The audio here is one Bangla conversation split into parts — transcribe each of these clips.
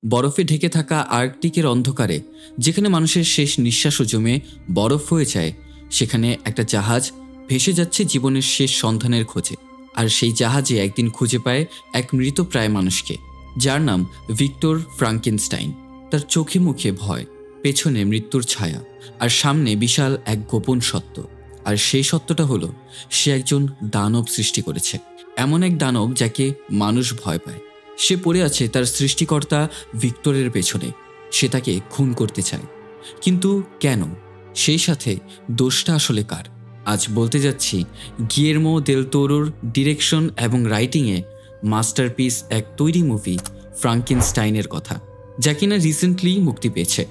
বরফে ঢেকে থাকা আর্কটিকের অন্ধকারে, যেখানে মানুষের শেষ নিঃশ্বাসও জমে বরফ হয়ে যায়, সেখানে একটা জাহাজ ভেসে যাচ্ছে জীবনের শেষ সন্ধানের খোঁজে। আর সেই জাহাজে একদিন খুঁজে পায় এক মৃতপ্রায় মানুষকে, যার নাম ভিক্টর ফ্রাঙ্কেনস্টাইন। তার চোখে মুখে ভয়, পেছনে মৃত্যুর ছায়া, আর সামনে বিশাল এক গোপন সত্য। আর সেই সত্যটা হলো, সে একজন দানব সৃষ্টি করেছে, এমন এক দানব যাকে মানুষ ভয় পায়। সে পড়ে আছে তার সৃষ্টিকর্তা ভিক্টরের পেছনে। সে তাকে খুন করতে চায়, কিন্তু কেন? সেই সাথে দোষটা আসলে কার? আজ বলতে যাচ্ছি গিয়ের্মো দেল তোরোর ডিরেকশন এবং রাইটিংয়ে মাস্টারপিস এক তৈরি মুভি ফ্রাঙ্কেনস্টাইনের কথা, যা কিনা রিসেন্টলি মুক্তি পেয়েছে।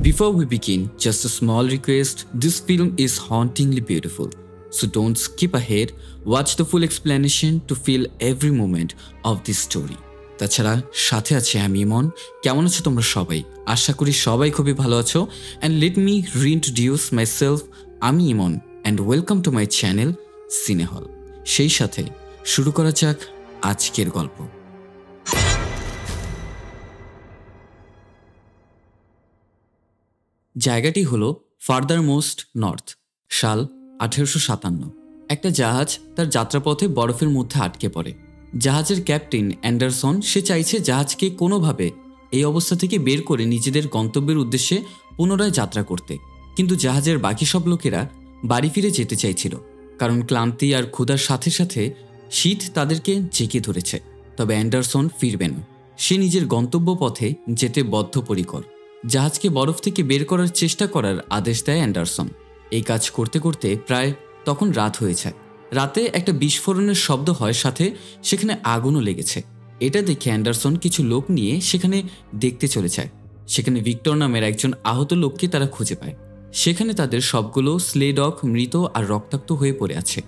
Before we begin, just a small request. This film is hauntingly beautiful, so don't skip ahead. Watch the full explanation to feel every moment of this story. তাছাড়া সাথে আছে আমি ইমন। কেমন আছো তোমরা সবাই? আশা করি সবাই খুবই ভালো আছো। And let me reintroduce myself. আমি Imon and welcome to my channel Cinehall. সেই সাথে শুরু করা যাক আজকের গল্প। জায়গাটি হলো ফার্দার মোস্ট নর্থ। সাল 1857। একটা জাহাজ তার যাত্রাপথে বরফের মধ্যে আটকে পড়ে। জাহাজের ক্যাপ্টেন অ্যান্ডারসন সে চাইছে জাহাজকে কোনোভাবে এই অবস্থা থেকে বের করে নিজেদের গন্তব্যের উদ্দেশ্যে পুনরায় যাত্রা করতে। কিন্তু জাহাজের বাকি সব লোকেরা বাড়ি ফিরে যেতে চাইছিল, কারণ ক্লান্তি আর ক্ষুধার সাথে সাথে শীত তাদেরকে জেঁকে ধরেছে। তবে অ্যান্ডারসন ফিরবে না। সে নিজের গন্তব্য পথে যেতে বদ্ধপরিকর। জাহাজকে বরফ থেকে বের করার চেষ্টা করার আদেশ দেয় অ্যান্ডারসন। এই কাজ করতে করতে প্রায় তখন রাত হয়ে যায়। রাতে একটা বিস্ফোরণের শব্দ হয়, সাথে সেখানে আগুনও লেগেছে। এটা দেখে অ্যান্ডারসন কিছু লোক নিয়ে সেখানে দেখতে চলে যায়। সেখানে ভিক্টর নামের একজন আহত লোককে তারা খুঁজে পায়। সেখানে তাদের সবগুলো স্লে ডগ মৃত আর রক্তাক্ত হয়ে পড়ে আছে।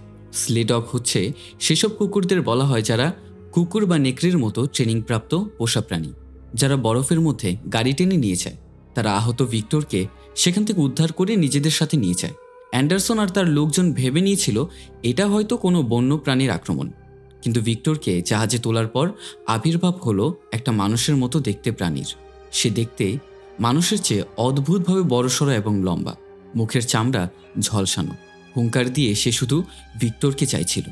স্লে ডগ হচ্ছে সেসব কুকুরদের বলা হয় যারা কুকুর বা নেকড়ের মতো ট্রেনিংপ্রাপ্ত পোষা প্রাণী, যারা বরফের মধ্যে গাড়ি টেনে নিয়ে যায়। তারা আহত ভিক্টরকে সেখান থেকে উদ্ধার করে নিজেদের সাথে নিয়ে যায়। অ্যান্ডারসন আর তার লোকজন ভেবে নিয়েছিল এটা হয়তো কোনো বন্য প্রাণীর আক্রমণ, কিন্তু ভিক্টরকে জাহাজে তোলার পর আবির্ভাব হলো একটা মানুষের মতো দেখতে প্রাণীর। সে দেখতে মানুষের চেয়ে অদ্ভুতভাবে বড়সড় এবং লম্বা, মুখের চামড়া ঝলসানো। হুঙ্কার দিয়ে সে শুধু ভিক্টরকে চাইছিল।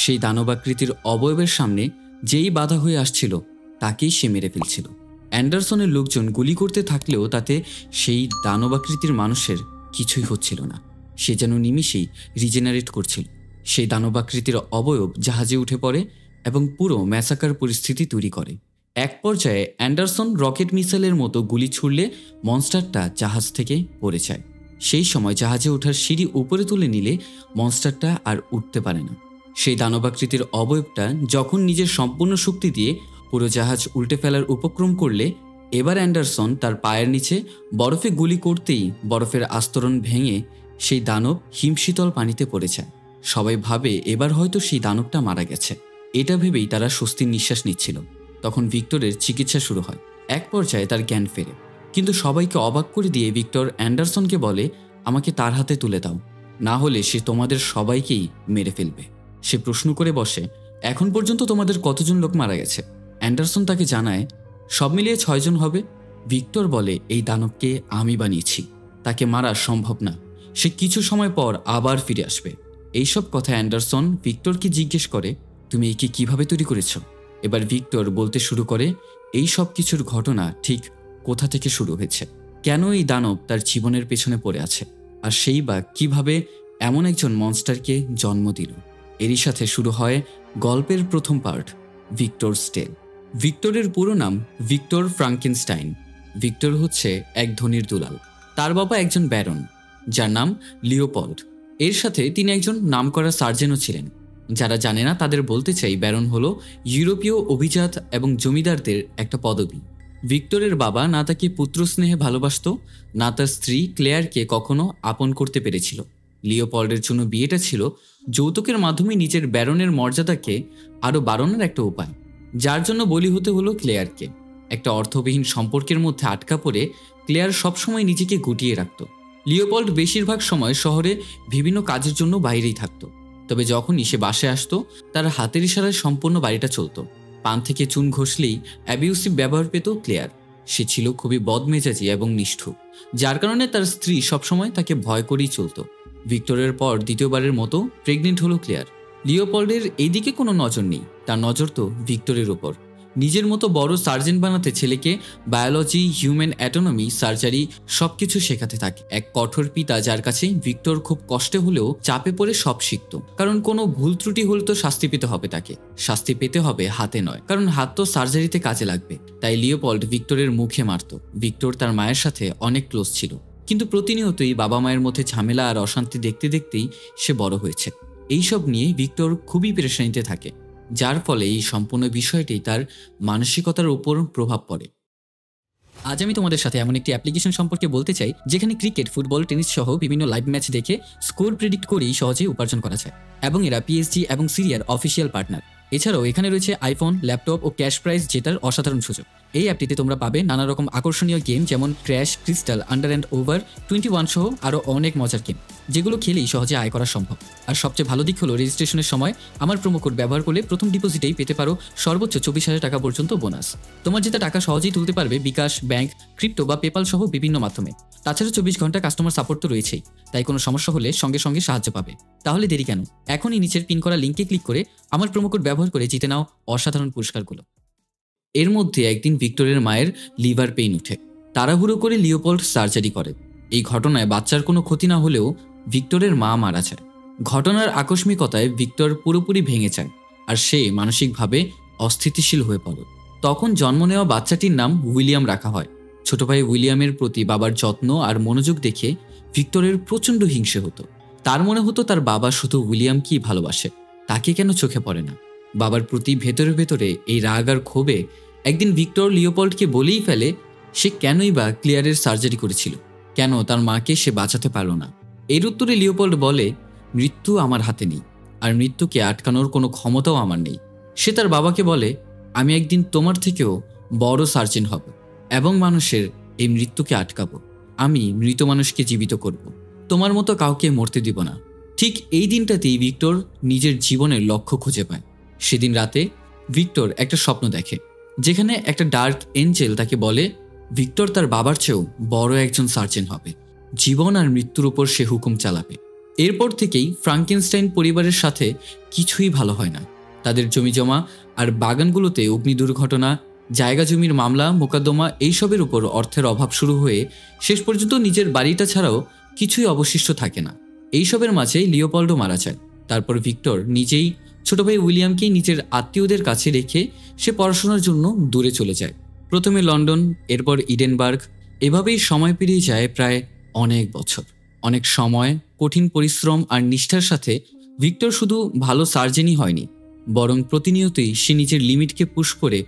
সেই দানবাকৃতির অবয়বের সামনে যেই বাধা হয়ে আসছিল তাকেই সে মেরে ফেলছিল। অ্যান্ডারসনের লোকজন গুলি করতে থাকলেও তাতে সেই দানবাকৃতির মানুষের কিছুই হচ্ছিল না। সে যেন নিমিষেই রিজেনারেট করছিল। সেই দানবাকৃতির অবয়ব জাহাজে উঠে পড়ে এবং পুরো ম্যাসাকার পরিস্থিতি তৈরি করে। এক পর্যায়ে অ্যান্ডারসন রকেট মিসাইলের মতো গুলি ছুড়লে মনস্টারটা জাহাজ থেকে পড়ে যায়। সেই সময় জাহাজে ওঠার সিঁড়ি উপরে তুলে নিলে মনস্টারটা আর উঠতে পারে না। সেই দানবাকৃতির অবয়বটা যখন নিজের সম্পূর্ণ শক্তি দিয়ে পুরো জাহাজ উল্টে ফেলার উপক্রম করলে, এবার অ্যান্ডারসন তার পায়ের নিচে বরফে গুলি করতেই বরফের আস্তরণ ভেঙে সেই দানব হিমশীতল পানিতে পড়ে যায়। সবাই ভাবে এবার হয়তো সেই দানবটা মারা গেছে। এটা ভেবেই তারা স্বস্তির নিঃশ্বাস নিচ্ছিল। তখন ভিক্টরের চিকিৎসা শুরু হয়। এক পর্যায়ে তার জ্ঞান ফেরে, কিন্তু সবাইকে অবাক করে দিয়ে ভিক্টর অ্যান্ডারসনকে বলে, আমাকে তার হাতে তুলে দাও, না হলে সে তোমাদের সবাইকেই মেরে ফেলবে। সে প্রশ্ন করে বসে, এখন পর্যন্ত তোমাদের কতজন লোক মারা গেছে? অ্যান্ডারসন তাকে জানায় সব মিলিয়ে 6 জন হবে। ভিক্টর বলে, এই দানবকে আমি বানিয়েছি, তাকে মারা সম্ভব না। সে কিছু সময় পর আবার ফিরে আসবে। এইসব কথা অ্যান্ডারসন ভিক্টরকে জিজ্ঞেস করে, তুমি একে কিভাবে তৈরি করেছ? এবার ভিক্টর বলতে শুরু করে এই সব কিছুর ঘটনা ঠিক কোথা থেকে শুরু হয়েছে, কেন এই দানব তার জীবনের পেছনে পড়ে আছে, আর সেই বা কিভাবে এমন একজন মনস্টারকে জন্ম দিল। এরই সাথে শুরু হয় গল্পের প্রথম পার্ট, ভিক্টরস টেল। ভিক্টরের পুরো নাম ভিক্টর ফ্রাঙ্কেনস্টাইন। ভিক্টর হচ্ছে এক ধনীর দুলাল। তার বাবা একজন ব্যারন, যার নাম লিওপল্ড। এর সাথে তিনি একজন নামকরা সার্জেনও ছিলেন। যারা জানে না তাদের বলতে চাই, ব্যারন হলো ইউরোপীয় অভিজাত এবং জমিদারদের একটা পদবি। ভিক্টরের বাবা না তাকে পুত্র স্নেহে ভালোবাসত, না তার স্ত্রী ক্লেয়ারকে কখনো আপন করতে পেরেছিল। লিওপল্ডের জন্য বিয়েটা ছিল যৌতুকের মাধ্যমে নিজের ব্যারনের মর্যাদাকে আরও বাড়ানোর একটা উপায়, যার জন্য বলি হতে হলো ক্লেয়ারকে। একটা অর্থবিহীন সম্পর্কের মধ্যে আটকা পড়ে ক্লেয়ার সবসময় নিজেকে গুটিয়ে রাখত। লিওপল্ড বেশিরভাগ সময় শহরে বিভিন্ন কাজের জন্য বাইরেই থাকত। তবে যখনই সে বাসায় আসতো, তার হাতের ইশারায় সম্পূর্ণ বাড়িটা চলত। পান থেকে চুন ঘষলেই অ্যাবিউসিভ ব্যবহার পেত ক্লেয়ার। সে ছিল খুবই বদমেজাজি এবং নিষ্ঠুর, যার কারণে তার স্ত্রী সবসময় তাকে ভয় করেই চলত। ভিক্টরের পর দ্বিতীয়বারের মতো প্রেগনেন্ট হলো ক্লেয়ার। লিওপল্ডের এইদিকে কোনো নজর নেই, তার নজর তো ভিক্টরের ওপর। নিজের মতো বড় সার্জন বানাতে ছেলেকে বায়োলজি, হিউম্যান অ্যাটোনমি, সার্জারি সবকিছু শেখাতে থাকে। এক কঠোর পিতা যার কাছে ভিক্টর খুব কষ্টে হলেও চাপে পড়ে সব শিখত, কারণ কোনো ভুল ত্রুটি হলে তো শাস্তি পেতে হবে তাকে। শাস্তি পেতে হবে হাতে নয়, কারণ হাত তো সার্জারিতে কাজে লাগবে। তাই লিওপল্ড ভিক্টরের মুখে মারত। ভিক্টর তার মায়ের সাথে অনেক ক্লোজ ছিল, কিন্তু প্রতিনিয়তই বাবা মায়ের মধ্যে ঝামেলা আর অশান্তি দেখতে দেখতেই সে বড় হয়েছে। এইসব নিয়ে ভিক্টর খুবই পেরেশানিতে থাকে, যার ফলে এই সম্পূর্ণ বিষয়টি তার মানসিকতার উপর প্রভাব পড়ে। আজ আমি তোমাদের সাথে এমন একটি অ্যাপ্লিকেশন সম্পর্কে বলতে চাই, যেখানে ক্রিকেট, ফুটবল, টেনিস সহ বিভিন্ন লাইভ ম্যাচ দেখে স্কোর প্রেডিক্ট করেই সহজেই উপার্জন করা যায়, এবং এরা পিএসজি এবং সিরিয়ার অফিসিয়াল পার্টনার। এছাড়াও এখানে রয়েছে আইফোন, ল্যাপটপ ও ক্যাশ প্রাইজ জেতার অসাধারণ সুযোগ। এই অ্যাপটিতে তোমরা পাবে নানা রকম আকর্ষণীয় গেম, যেমন crash, crystal, under and over, 21 সহ আরও অনেক মজার গেম, যেগুলো খেলেই সহজে আয় করা সম্ভব। আর সবচেয়ে ভালো দিক হলো, রেজিস্ট্রেশনের সময় আমার প্রোমো কোড ব্যবহার করলে প্রথম ডিপোজিটেই পেতে পারো সর্বোচ্চ 24,000 টাকা পর্যন্ত বোনাস। তোমার যেটা টাকা সহজেই তুলতে পারবে বিকাশ, ব্যাংক, ক্রিপ্টো বা পেপাল সহ বিভিন্ন মাধ্যমে। তাছাড়া 24 ঘন্টা কাস্টমার সাপোর্ট তো রয়েছেই, তাই কোনো সমস্যা হলে সঙ্গে সঙ্গে সাহায্য পাবে। তাহলে দেরি কেন? এখনই নিচের পিন করা লিঙ্কে ক্লিক করে আমার প্রোমো কোড ব্যবহার করে জিতে নাও অসাধারণ পুরস্কারগুলো। এর মধ্যে একদিন ভিক্টরের মায়ের লিভার পেইন উঠে। তাড়াহুড়ো করে লিওপল্ড সার্জারি করে। এই ঘটনায় বাচ্চার কোনো ক্ষতি না হলেও ভিক্টরের মা মারা যায়। ঘটনার আকস্মিকতায় ভিক্টর পুরোপুরি ভেঙে যায়, আর সে মানসিকভাবে অস্থিতিশীল হয়ে পড়ে। তখন জন্ম নেওয়া বাচ্চাটির নাম উইলিয়াম রাখা হয়। ছোট ভাই উইলিয়ামের প্রতি বাবার যত্ন আর মনোযোগ দেখে ভিক্টরের প্রচণ্ড হিংসে হতো। তার মনে হতো তার বাবা শুধু উইলিয়ামকেই ভালোবাসে, তাকে কেন চোখে পড়ে না। বাবার প্রতি ভেতরে ভেতরে এই রাগ আর ক্ষোভে একদিন ভিক্টর লিওপল্ডকে বলেই ফেলে সে কেনই বা ক্লিয়ারের সার্জারি করেছিল, কেন তার মাকে সে বাঁচাতে পারল না। এর উত্তরে লিওপল্ড বলে, মৃত্যু আমার হাতে নেই, আর মৃত্যুকে আটকানোর কোনো ক্ষমতাও আমার নেই। সে তার বাবাকে বলে, আমি একদিন তোমার থেকেও বড় সার্জন হব এবং মানুষের এই মৃত্যুকে আটকাবো। আমি মৃত মানুষকে জীবিত করব, তোমার মতো কাউকে মরতে দিব না। ঠিক এই দিনটাতেই ভিক্টর নিজের জীবনের লক্ষ্য খুঁজে পায়। সেদিন রাতে ভিক্টর একটা স্বপ্ন দেখে, যেখানে একটা ডার্ক এঞ্জেল তাকে বলে ভিক্টর তার বাবার চেয়েও বড় একজন সার্জন হবে, জীবন আর মৃত্যুর উপর সে হুকুম চালাবে। এরপর থেকেই ফ্রাঙ্কেনস্টাইন পরিবারের সাথে কিছুই ভালো হয় না। তাদের জমিজমা আর বাগানগুলোতে অগ্নি দুর্ঘটনা, জায়গা জমির মামলা মোকদ্দমা এইসবের উপর অর্থের অভাব শুরু হয়ে শেষ পর্যন্ত নিজের বাড়িটা ছাড়াও কিছুই অবশিষ্ট থাকে না। এইসবের মাঝে লিওপল্ডো মারা যায়। তারপর ভিক্টর নিজেই ছোট ভাই উইলিয়ামকেই নিজের আত্মীয়দের কাছে রেখে সে পড়াশোনার জন্য দূরে চলে যায়। প্রথমে লন্ডন, এরপর ইডেনবার্গ। এভাবেই সময় পেরিয়ে যায় প্রায় অনেক বছর। অনেক সময়, কঠিন পরিশ্রম আর নিষ্ঠার সাথে ভিক্টর শুধু ভালো সার্জনই হয়নি, বরং প্রতিনিয়তই সে নিজের লিমিটকে পুশ করে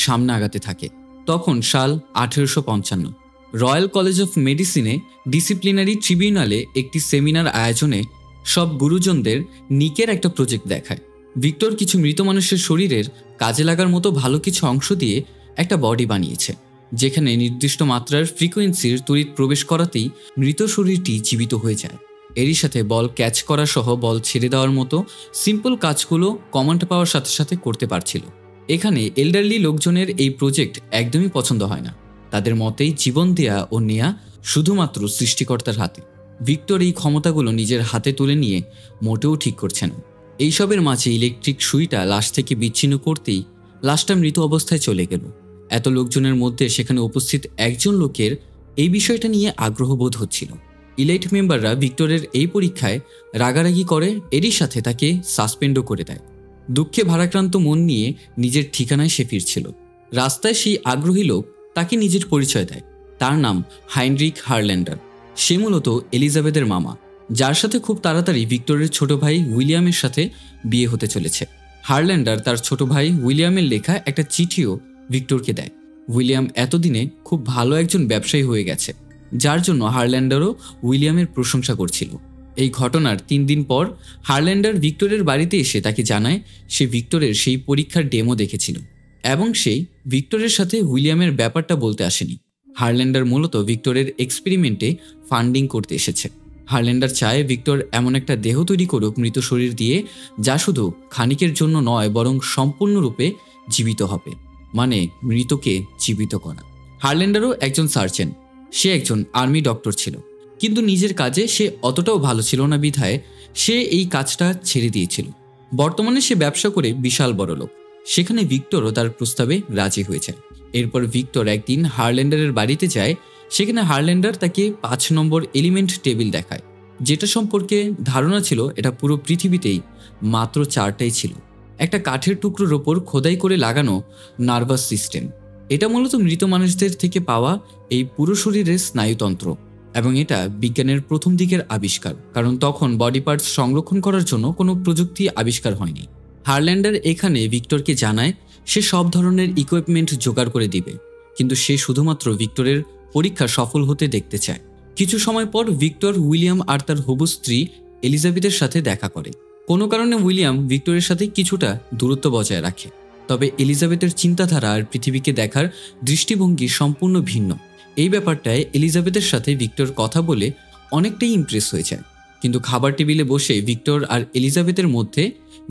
সামনে আগাতে থাকে। তখন সাল 1855। রয়্যাল কলেজ অফ মেডিসিনে ডিসিপ্লিনারি ট্রিবিউনালে একটি সেমিনার আয়োজনে সব গুরুজনদের নিকের একটা প্রজেক্ট দেখায়। ভিক্টর কিছু মৃত মানুষের শরীরের কাজে লাগার মতো ভালো কিছু অংশ দিয়ে একটা বডি বানিয়েছে, যেখানে নির্দিষ্ট মাত্রার ফ্রিকোয়েন্সির তড়িৎ প্রবেশ করাতেই মৃত শরীরটি জীবিত হয়ে যায়। এরই সাথে বল ক্যাচ করা সহ বল ছেড়ে দেওয়ার মতো সিম্পল কাজগুলো কমান্ড পাওয়ার সাথে সাথে করতে পারছিল। এখানে এল্ডারলি লোকজনের এই প্রজেক্ট একদমই পছন্দ হয় না। তাদের মতেই জীবন দেয়া ও নেয়া শুধুমাত্র সৃষ্টিকর্তার হাতে। ভিক্টর এই ক্ষমতাগুলো নিজের হাতে তুলে নিয়ে মোটেও ঠিক করছে না। এইসবের মাঝে ইলেকট্রিক সুইটা লাশ থেকে বিচ্ছিন্ন করতেই লাশটা মৃত অবস্থায় চলে গেল। এত লোকজনের মধ্যে সেখানে উপস্থিত একজন লোকের এই বিষয়টা নিয়ে আগ্রহ বোধ হচ্ছিল। ইলাইট মেম্বাররা ভিক্টরের এই পরীক্ষায় রাগারাগি করে, এরই সাথে তাকে সাসপেন্ডও করে দেয়। দুঃখে ভারাক্রান্ত মন নিয়ে নিজের ঠিকানায় সে ফিরছিল। রাস্তায় সেই আগ্রহী লোক তাকে নিজের পরিচয় দেয়। তার নাম হাইনরিক হারল্যান্ডার। সে মূলত এলিজাবেথের মামা, যার সাথে খুব তাড়াতাড়ি ভিক্টরের ছোট ভাই উইলিয়ামের সাথে বিয়ে হতে চলেছে। হারল্যান্ডার তার ছোট ভাই উইলিয়ামের লেখা একটা চিঠিও ভিক্টরকে দেয়। উইলিয়াম এতদিনে খুব ভালো একজন ব্যবসায়ী হয়ে গেছে, যার জন্য হারল্যান্ডারও উইলিয়ামের প্রশংসা করছিল। এই ঘটনার 3 দিন পর হারল্যান্ডার ভিক্টরের বাড়িতে এসে তাকে জানায় সে ভিক্টরের সেই পরীক্ষার ডেমো দেখেছিল, এবং সেই ভিক্টরের সাথে উইলিয়ামের ব্যাপারটা বলতে আসেনি। হারল্যান্ডার মূলত ভিক্টরের এক্সপেরিমেন্টে ফান্ডিং করতে এসেছে। হারল্যান্ডার চায় ভিক্টর এমন একটা দেহ তৈরি করুক মৃত শরীর দিয়ে, যা শুধু ক্ষণিকের জন্য নয় বরং সম্পূর্ণরূপে জীবিত হবে, মানে মৃতকে জীবিত করা। হারল্যান্ডারও একজন সার্জেন, সে একজন আর্মি ডক্টর ছিল, কিন্তু নিজের কাজে সে অতটাও ভালো ছিল না বিধায় সে এই কাজটা ছেড়ে দিয়েছিল। বর্তমানে সে ব্যবসা করে বিশাল বড়লোক। সেখানে ভিক্টরও তার প্রস্তাবে রাজি হয়ে যায়। এরপর ভিক্টর একদিন হারল্যান্ডারের বাড়িতে যায়। সেখানে হারল্যান্ডার তাকে 5 নম্বর এলিমেন্ট টেবিল দেখায়, যেটা সম্পর্কে ধারণা ছিল এটা পুরো পৃথিবীতেই মাত্র 4টাই ছিল। একটা কাঠের টুকরোর ওপর খোদাই করে লাগানো নার্ভাস সিস্টেম। এটা মূলত মৃত মানুষদের থেকে পাওয়া এই পুরো শরীরের স্নায়ুতন্ত্র, এবং এটা বিজ্ঞানের প্রথম দিকের আবিষ্কার, কারণ তখন বডি পার্টস সংরক্ষণ করার জন্য কোনো প্রযুক্তি আবিষ্কার হয়নি। হারল্যান্ডার এখানে ভিক্টরকে জানায় সে সব ধরনের ইকুইপমেন্ট জোগাড় করে দিবে, কিন্তু সে শুধুমাত্র ভিক্টরের পরীক্ষা সফল হতে দেখতে চায়। কিছু সময় পর ভিক্টর উইলিয়াম আর তার হবু স্ত্রী এলিজাবেথের সাথে দেখা করে। কোনো কারণে উইলিয়াম ভিক্টরের সাথে কিছুটা দূরত্ব বজায় রাখে, তবে এলিজাবেথের চিন্তাধারা আর পৃথিবীকে দেখার দৃষ্টিভঙ্গি সম্পূর্ণ ভিন্ন। এই ব্যাপারটায় এলিজাবেথের সাথে ভিক্টর কথা বলে অনেকটাই ইমপ্রেস হয়ে যায়। কিন্তু খাবার টেবিলে বসে ভিক্টর আর এলিজাবেথের মধ্যে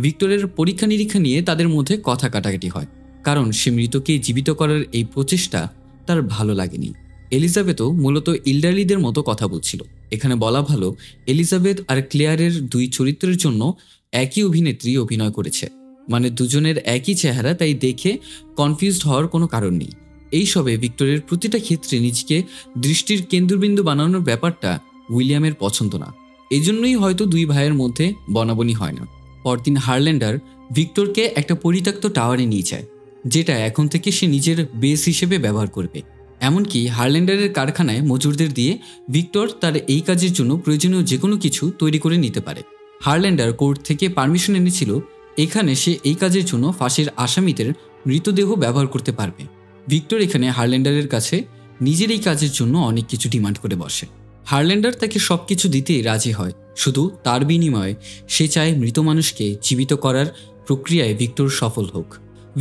ভিক্টরের পরীক্ষা নিরীক্ষা নিয়ে তাদের মধ্যে কথা কাটাকাটি হয়, কারণ সে মৃতকে জীবিত করার এই প্রচেষ্টা তার ভালো লাগেনি। এলিজাবেথও মূলত ইল্ডারলিদের মতো কথা বলছিল। এখানে বলা ভালো, এলিজাবেথ আর ক্লেয়ারের দুই চরিত্রের জন্য একই অভিনেত্রী অভিনয় করেছে, মানে দুজনের একই চেহারা, তাই দেখে কনফিউজড হওয়ার কোনো কারণ নেই। এইসবে ভিক্টরের প্রতিটা ক্ষেত্রে নিজেকে দৃষ্টির কেন্দ্রবিন্দু বানানোর ব্যাপারটা উইলিয়ামের পছন্দ না। এই জন্যই হয়তো দুই ভাইয়ের মধ্যে বনাবনি হয় না। পরদিন হারল্যান্ডার ভিক্টরকে একটা পরিত্যক্ত টাওয়ারে নিয়ে যায়, যেটা এখন থেকে সে নিজের বেস হিসেবে ব্যবহার করবে। এমনকি হারল্যান্ডারের কারখানায় মজুরদের দিয়ে ভিক্টর তার এই কাজের জন্য প্রয়োজনীয় যে কোনো কিছু তৈরি করে নিতে পারে। হারল্যান্ডার কোর্ট থেকে পারমিশন এনেছিল, এখানে সে এই কাজের জন্য ফাঁসির আসামিদের মৃতদেহ ব্যবহার করতে পারবে। ভিক্টর এখানে হারল্যান্ডারের কাছে নিজের এই কাজের জন্য অনেক কিছু ডিমান্ড করে বসে। হারল্যান্ডার তাকে সবকিছু দিতেই রাজি হয়, শুধু তার বিনিময়ে সে চায় মৃত মানুষকে জীবিত করার প্রক্রিয়ায় ভিক্টর সফল হোক।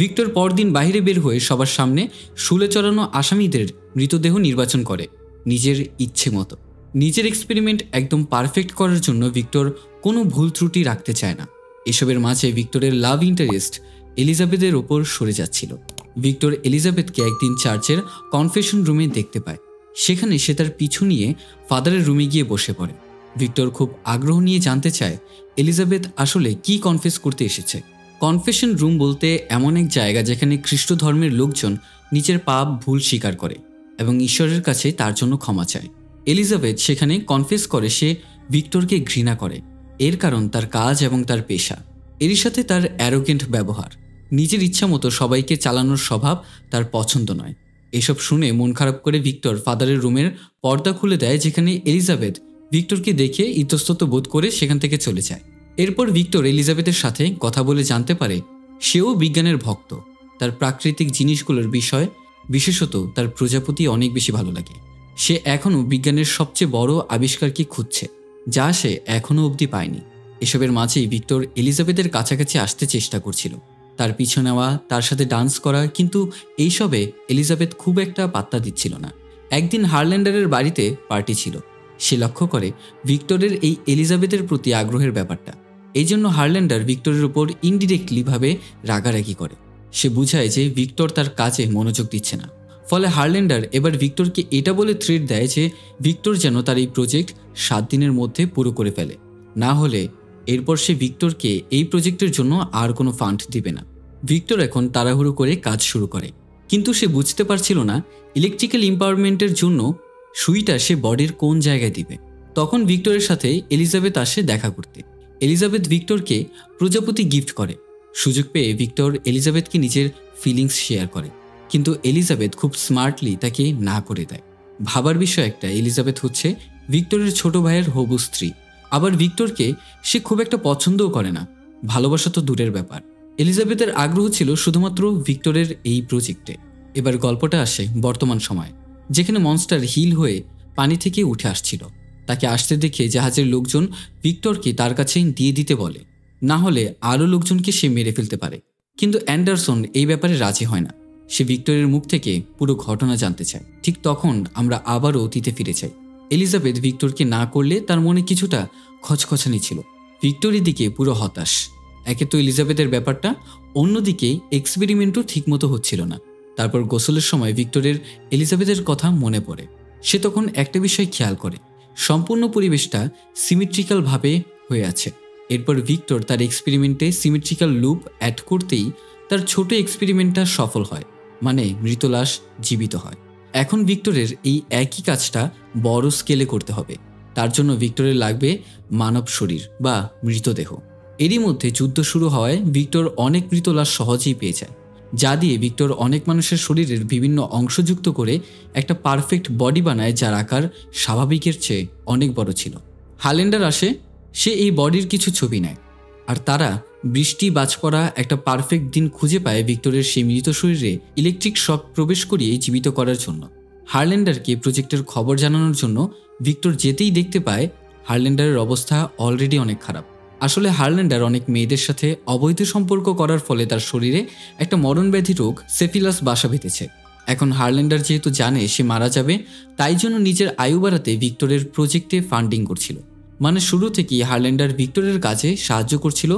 ভিক্টর পরদিন বাইরে বের হয়ে সবার সামনে শুলে চড়ানো আসামিদের মৃতদেহ নির্বাচন করে নিজের ইচ্ছে মতো। নিজের এক্সপেরিমেন্ট একদম পারফেক্ট করার জন্য ভিক্টর কোনো ভুল ত্রুটি রাখতে চায় না। এসবের মাঝে ভিক্টরের লাভ ইন্টারেস্ট এলিজাবেথের ওপর সরে যাচ্ছিল। ভিক্টর এলিজাবেথকে একদিন চার্চের কনফেশন রুমে দেখতে পায়। সেখানে সে তার পিছু নিয়ে ফাদারের রুমে গিয়ে বসে পড়ে। ভিক্টর খুব আগ্রহ নিয়ে জানতে চায় এলিজাবেথ আসলে কি কনফেস করতে এসেছে। কনফেশন রুম বলতে এমন এক জায়গা যেখানে খ্রিস্ট ধর্মের লোকজন নিজের পাপ ভুল স্বীকার করে এবং ঈশ্বরের কাছে তার জন্য ক্ষমা চায়। এলিজাবেথ সেখানে কনফেস করে সে ভিক্টরকে ঘৃণা করে। এর কারণ তার কাজ এবং তার পেশা, এরই সাথে তার অ্যারোগেন্ট ব্যবহার, নিজের ইচ্ছা মতো সবাইকে চালানোর স্বভাব তার পছন্দ নয়। এসব শুনে মন খারাপ করে ভিক্টর ফাদারের রুমের পর্দা খুলে দেয়, যেখানে এলিজাবেথ ভিক্টরকে দেখে ইতস্তত বোধ করে সেখান থেকে চলে যায়। এরপর ভিক্টর এলিজাবেথের সাথে কথা বলে জানতে পারে সেও বিজ্ঞানের ভক্ত। তার প্রাকৃতিক জিনিসগুলোর বিষয়, বিশেষত তার প্রজাপতি অনেক বেশি ভালো লাগে। সে এখনও বিজ্ঞানের সবচেয়ে বড় আবিষ্কারকে খুঁজছে, যা সে এখনও অবধি পায়নি। এসবের মাঝেই ভিক্টর এলিজাবেথের কাছাকাছি আসতে চেষ্টা করছিল, তার পিছু নেওয়া, তার সাথে ডান্স করা, কিন্তু এইসবে এলিজাবেথ খুব একটা পাত্তা দিচ্ছিল না। একদিন হারল্যান্ডারের বাড়িতে পার্টি ছিল। সে লক্ষ্য করে ভিক্টরের এই এলিজাবেথের প্রতি আগ্রহের ব্যাপারটা। এই জন্য হারল্যান্ডার ভিক্টরের উপর ইনডিরেক্টলি ভাবে রাগারাগি করে। সে বুঝায় যে ভিক্টর তার কাজে মনোযোগ দিচ্ছে না। ফলে হারল্যান্ডার এবার ভিক্টরকে এটা বলে থ্রেট দেয় যে ভিক্টর যেন তার এই প্রজেক্ট 7 দিনের মধ্যে পুরো করে ফেলে, না হলে এরপর সে ভিক্টরকে এই প্রজেক্টের জন্য আর কোনো ফান্ড দিবে না। ভিক্টর এখন তাড়াহুড়ো করে কাজ শুরু করে, কিন্তু সে বুঝতে পারছিল না ইলেকট্রিক্যাল এম্পাওয়ারমেন্টের জন্য সুইটা সে বডির কোন জায়গায় দিবে। তখন ভিক্টরের সাথে এলিজাবেথ আসে দেখা করতে। এলিজাবেথ ভিক্টরকে প্রজাপতি গিফট করে। সুযোগ পেয়ে ভিক্টর এলিজাবেথকে নিজের ফিলিংস শেয়ার করে, কিন্তু এলিজাবেথ খুব স্মার্টলি তাকে না করে দেয়। ভাবার বিষয় একটা, এলিজাবেথ হচ্ছে ভিক্টরের ছোট ভাইয়ের হবু স্ত্রী। আবার ভিক্টরকে সে খুব একটা পছন্দও করে না। ভালোবাসা তো দূরের ব্যাপার। এলিজাবেথের আগ্রহ ছিল শুধুমাত্র ভিক্টরের এই প্রজেক্টে। এবার গল্পটা আসে বর্তমান সময়ে, যেখানে মনস্টার হিল হয়ে পানি থেকে উঠে আসছিল। তাকে আসতে দেখে জাহাজের লোকজন ভিক্টরকে তার কাছে দিয়ে দিতে বলে, না হলে আরও লোকজনকে সে মেরে ফেলতে পারে। কিন্তু অ্যান্ডারসন এই ব্যাপারে রাজি হয় না। সে ভিক্টরের মুখ থেকে পুরো ঘটনা জানতে চায়। ঠিক তখন আমরা আবারও অতীতে ফিরে যাই। এলিজাবেথ ভিক্টরকে না করলে তার মনে কিছুটা খচখচানি ছিল। ভিক্টরের দিকে পুরো হতাশ। একে তো এলিজাবেথের ব্যাপারটা, অন্যদিকে এক্সপেরিমেন্টও ঠিকমতো হচ্ছিল না। তারপর গোসলের সময় ভিক্টরের এলিজাবেথের কথা মনে পড়ে। সে তখন একটা বিষয় খেয়াল করে, সম্পূর্ণ পরিবেশটা সিমেট্রিক্যালভাবে হয়ে আছে। এরপর ভিক্টর তার এক্সপেরিমেন্টে সিমেট্রিক্যাল লুপ অ্যাড করতেই তার ছোট এক্সপেরিমেন্টটা সফল হয়, মানে মৃত লাশ জীবিত হয়। এখন ভিক্টরের এই একই কাজটা বড় স্কেলে করতে হবে। তার জন্য ভিক্টরের লাগবে মানব শরীর বা মৃতদেহ। এরই মধ্যে যুদ্ধ শুরু হওয়ায় ভিক্টর অনেক মৃত লাশ সহজেই পেয়ে যায়, যা দিয়ে ভিক্টর অনেক মানুষের শরীরের বিভিন্ন অংশযুক্ত করে একটা পারফেক্ট বডি বানায়, যার আকার স্বাভাবিকের চেয়ে অনেক বড় ছিল। হার্ল্যান্ডার আসে, সে এই বডির কিছু ছবি নেয়, আর তারা বৃষ্টি বাজ পড়া একটা পারফেক্ট দিন খুঁজে পায় ভিক্টরের সেই মৃত শরীরে ইলেকট্রিক শক প্রবেশ করিয়ে জীবিত করার জন্য। হার্ল্যান্ডারকে প্রজেক্টের খবর জানানোর জন্য ভিক্টর যেতেই দেখতে পায় হার্ল্যান্ডারের অবস্থা অলরেডি অনেক খারাপ। আসলে হার্ল্যান্ডার অনেক মেয়েদের সাথে অবৈধ সম্পর্ক করার ফলে তার শরীরে একটা মরণব্যাধি রোগ সেফিলাস বাসা বেঁধেছে। এখন হার্ল্যান্ডার যেহেতু জানে সে মারা যাবে, তাই জন্য নিজের আয়ু বাড়াতে ভিক্টরের প্রজেক্টে ফান্ডিং করছিল। মানে শুরু থেকেই হার্ল্যান্ডার ভিক্টরের কাজে সাহায্য করছিল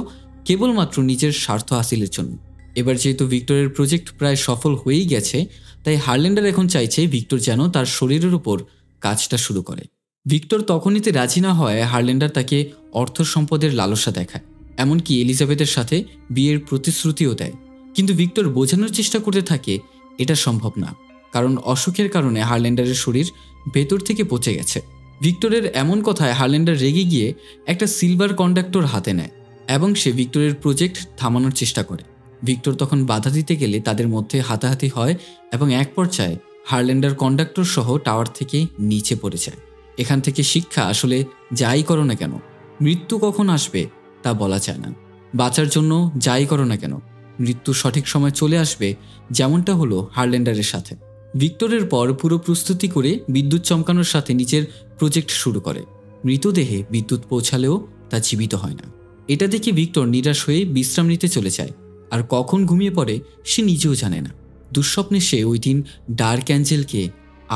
কেবলমাত্র নিজের স্বার্থ হাসিলের জন্য। এবার যেহেতু ভিক্টরের প্রজেক্ট প্রায় সফল হয়েই গেছে, তাই হার্ল্যান্ডার এখন চাইছে ভিক্টর যেন তার শরীরের উপর কাজটা শুরু করে। ভিক্টর তখনইতে রাজি না হয় হার্ল্যান্ডার তাকে অর্থ সম্পদের লালসা দেখায়, এমনকি এলিজাবেথের সাথে বিয়ের প্রতিশ্রুতিও দেয়। কিন্তু ভিক্টর বোঝানোর চেষ্টা করতে থাকে এটা সম্ভব না, কারণ অসুখের কারণে হার্ল্যান্ডারের শরীর ভেতর থেকে পচে গেছে। ভিক্টরের এমন কথায় হার্ল্যান্ডার রেগে গিয়ে একটা সিলভার কন্ডাক্টর হাতে নেয় এবং সে ভিক্টরের প্রজেক্ট থামানোর চেষ্টা করে। ভিক্টর তখন বাধা দিতে গেলে তাদের মধ্যে হাতাহাতি হয় এবং এক পর্যায়ে হার্ল্যান্ডার কন্ডাক্টর সহ টাওয়ার থেকে নিচে পড়ে যায়। এখান থেকে শিক্ষা, আসলে যাই করো না কেন, মৃত্যু কখন আসবে তা বলা যায় না। বাঁচার জন্য যাই করো না কেন, মৃত্যু সঠিক সময় চলে আসবে, যেমনটা হলো হার্ল্যান্ডারের সাথে। ভিক্টরের পর পুরো প্রস্তুতি করে বিদ্যুৎ চমকানোর সাথে নিজের প্রজেক্ট শুরু করে। মৃতদেহে বিদ্যুৎ পৌঁছালেও তা জীবিত হয় না। এটা দেখে ভিক্টর নিরাশ হয়ে বিশ্রাম নিতে চলে যায়, আর কখন ঘুমিয়ে পড়ে সে নিজেও জানে না। দুঃস্বপ্নে সে ওই দিন ডার্ক অ্যাঞ্জেলকে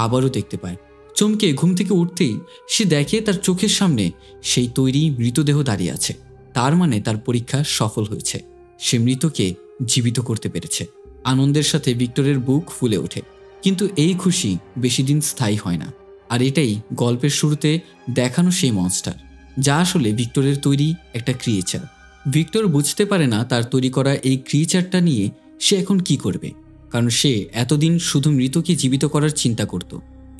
আবারও দেখতে পায়। চমকে ঘুম থেকে উঠতেই সে দেখে তার চোখের সামনে সেই তৈরি মৃতদেহ দাঁড়িয়ে আছে। তার মানে তার পরীক্ষা সফল হয়েছে, সে মৃতকে জীবিত করতে পেরেছে। আনন্দের সাথে ভিক্টরের বুক ফুলে ওঠে, কিন্তু এই খুশি বেশি দিন স্থায়ী হয় না। আর এটাই গল্পের শুরুতে দেখানো সেই মনস্টার, যা আসলে ভিক্টরের তৈরি একটা ক্রিয়েচার। ভিক্টর বুঝতে পারে না তার তৈরি করা এই ক্রিয়েচারটা নিয়ে সে এখন কি করবে, কারণ সে এতদিন শুধু মৃতকে জীবিত করার চিন্তা করত।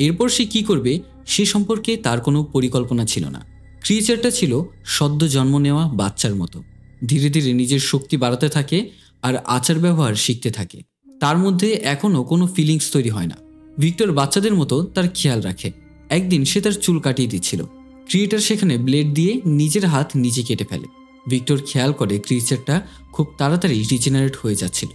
এরপর সে কি করবে সে সম্পর্কে তার কোনো পরিকল্পনা ছিল না। ক্রিয়েচারটা ছিল সদ্য জন্ম নেওয়া বাচ্চার মতো, ধীরে ধীরে নিজের শক্তি বাড়াতে থাকে আর আচার ব্যবহার শিখতে থাকে। তার মধ্যে এখনও কোনো ফিলিংস তৈরি হয় না। ভিক্টর বাচ্চাদের মতো তার খেয়াল রাখে। একদিন সে তার চুল কাটিয়ে দিচ্ছিল, ক্রিয়েটার সেখানে ব্লেড দিয়ে নিজের হাত নিজে কেটে ফেলে। ভিক্টর খেয়াল করে ক্রিয়েচারটা খুব তাড়াতাড়ি রিজেনারেট হয়ে যাচ্ছিল।